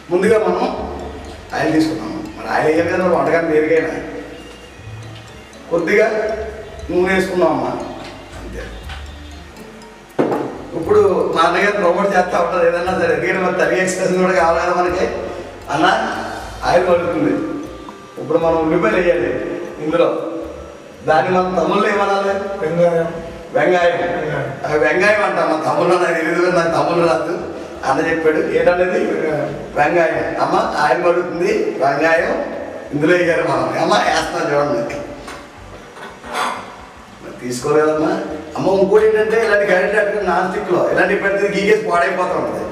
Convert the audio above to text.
ముందుగా మనం ఆయిల్ తీసుకున్నాము. మరి ఆయిల్ వేయాలి కదా వంటకాన్ని దేనికైనా. కొద్దిగా నూనె వేసుకున్నామమ్మా, అంతే. ఇప్పుడు మా అన్నగారు ప్రమోట్ చేస్తూ ఉంటారు ఏదన్నా సరే, ఎందుకంటే మరి తల్లి ఎక్స్ప్రెషన్ కూడా కావాలి కదా మనకి. అన్న ఆయిల్ పడుతుంది, ఇప్పుడు మనం ఉల్లిపాయలు వేయాలి ఇందులో. దాన్ని మనం తమ్ముళ్ళు ఏమనాలి? వెంగాయం. వెంగాయం అంట మా తమ్ముళ్ళు, నాకు తెలియదు, నాకు తమ్ముళ్ళు రాదు. అన్న చెప్పాడు ఏంటనేది వెంగాయం. అమ్మ ఆయిల్ పడుతుంది, వెంగాయం ఇందులో వేయాలి మనం. అమ్మ వేస్తున్నాను చూడండి, తీసుకోలేదమ్మా. అమ్మ ఇంకోటి ఏంటంటే ఇలాంటి కరెంట్ అట్టుకుని నాన్ స్టిక్లో ఇలాంటి పెడితే గీకేసి పాడైపోతూ ఉంటుంది.